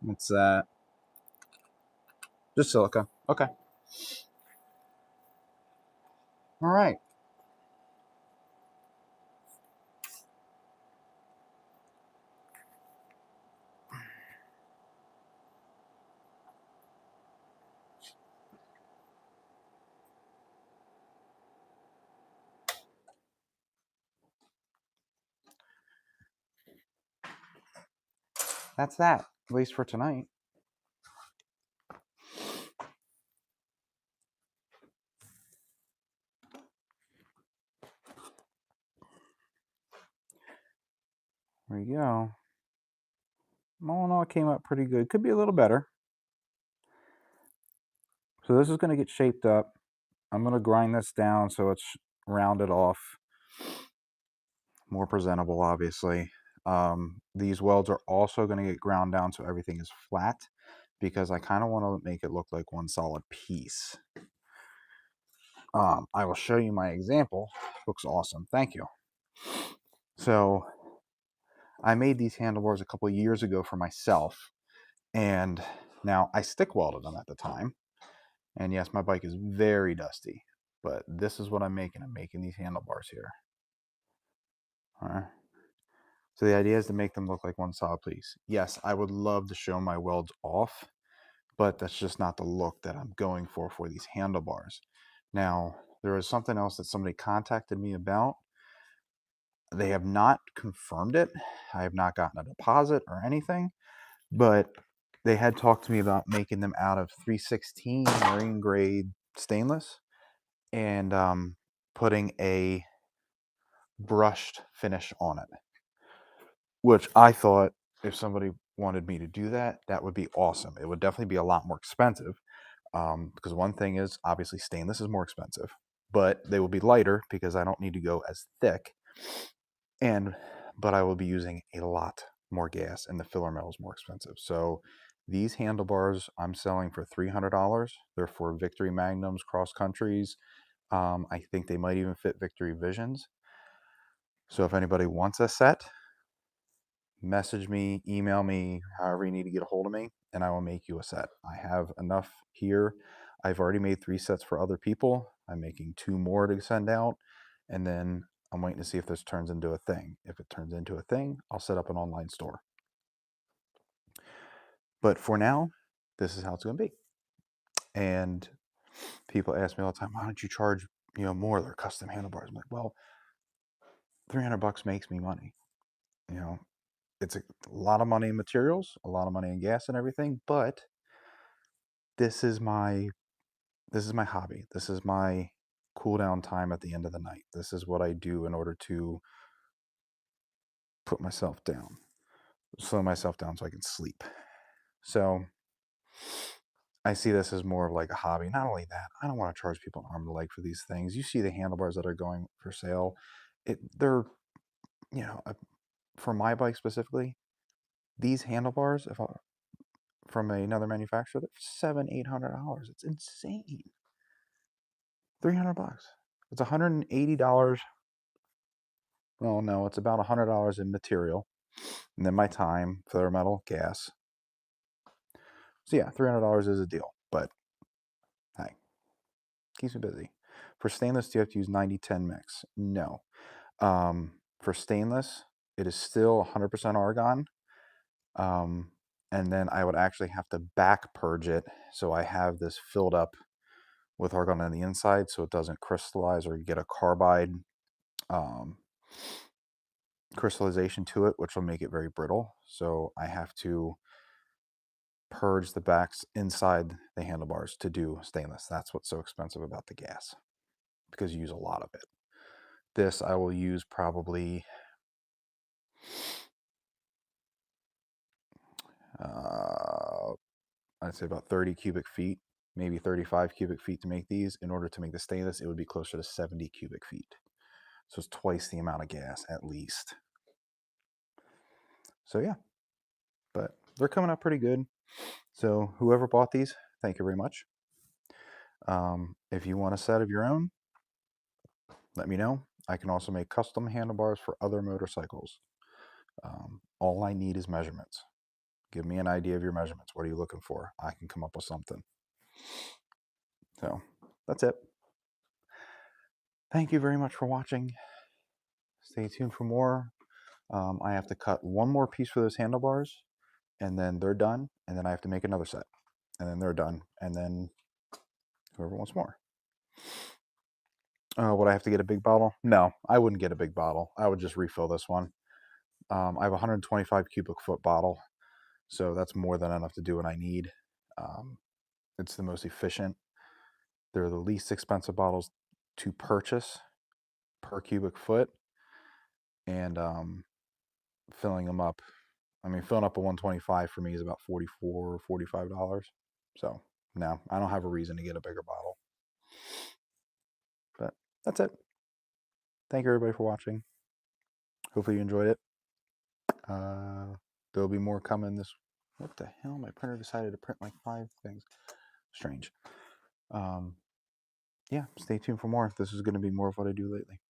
S2: What's that? Just silica. Okay. All right. That's that, at least for tonight. There you go. All in all, it came up pretty good. Could be a little better. So this is going to get shaped up. I'm going to grind this down so it's rounded off. More presentable, obviously. These welds are also going to get ground down so everything is flat because I kind of want to make it look like one solid piece. I will show you my example. Looks awesome. Thank you. So I made these handlebars a couple of years ago for myself, and now I stick welded them at the time. And yes, my bike is very dusty, but this is what I'm making. I'm making these handlebars here. All right. So the idea is to make them look like one solid piece. Yes, I would love to show my welds off, but that's just not the look that I'm going for these handlebars. Now, there was something else that somebody contacted me about. They have not confirmed it. I have not gotten a deposit or anything, but they had talked to me about making them out of 316 marine grade stainless and putting a brushed finish on it, which I thought if somebody wanted me to do that, that would be awesome. It would definitely be a lot more expensive because one thing is obviously stainless is more expensive, but they will be lighter because I don't need to go as thick. But I will be using a lot more gas and the filler metal is more expensive. So these handlebars I'm selling for $300. They're for Victory Magnums, cross countries. I think they might even fit Victory Visions. So if anybody wants a set, message me, email me, however you need to get a hold of me, and I will make you a set. I have enough here. I've already made 3 sets for other people. I'm making 2 more to send out, and then I'm waiting to see if this turns into a thing. If it turns into a thing, I'll set up an online store. But for now, this is how it's going to be. And people ask me all the time, why don't you charge, more? They're custom handlebars. I'm like, well, $300 makes me money. It's a lot of money in materials, a lot of money in gas and everything, but this is my hobby. This is my cool down time at the end of the night. This is what I do in order to put myself down, slow myself down so I can sleep. So I see this as more of like a hobby. Not only that, I don't want to charge people an arm and a leg for these things. You see the handlebars that are going for sale. They're, for my bike specifically, these handlebars, from another manufacturer, they're $700-800. It's insane. $300. It's $180. Well, no, it's about $100 in material, and then my time, filler metal, gas. So yeah, $300 is a deal, but hey, keeps me busy. For stainless, do you have to use 90-10 mix? No. For stainless, it is still 100% argon. And then I would actually have to back purge it, so I have this filled up with argon on the inside so it doesn't crystallize or get a carbide crystallization to it, which will make it very brittle. So I have to purge the backs inside the handlebars to do stainless. That's what's so expensive about the gas, because you use a lot of it. This I will use probably I'd say about 30 cubic feet, maybe 35 cubic feet to make these. In order to make the stainless, it would be closer to 70 cubic feet. So it's twice the amount of gas at least. So yeah, but they're coming out pretty good. So whoever bought these, thank you very much. If you want a set of your own, let me know. I can also make custom handlebars for other motorcycles. All I need is measurements. Give me an idea of your measurements. What are you looking for? I can come up with something. So that's it. Thank you very much for watching. Stay tuned for more. I have to cut one more piece for those handlebars, and then they're done. And then I have to make another set, and then they're done. And then whoever wants more. Would I have to get a big bottle? No, I wouldn't get a big bottle. I would just refill this one. I have a 125 cubic foot bottle, so that's more than enough to do what I need. It's the most efficient. They're the least expensive bottles to purchase per cubic foot, and filling them up. I mean, filling up a 125 for me is about $44 or $45. So no, I don't have a reason to get a bigger bottle. But that's it. Thank you everybody for watching. Hopefully you enjoyed it. There'll be more coming this. What the hell? My printer decided to print like 5 things. Strange. Yeah, stay tuned for more. This is going to be more of what I do lately.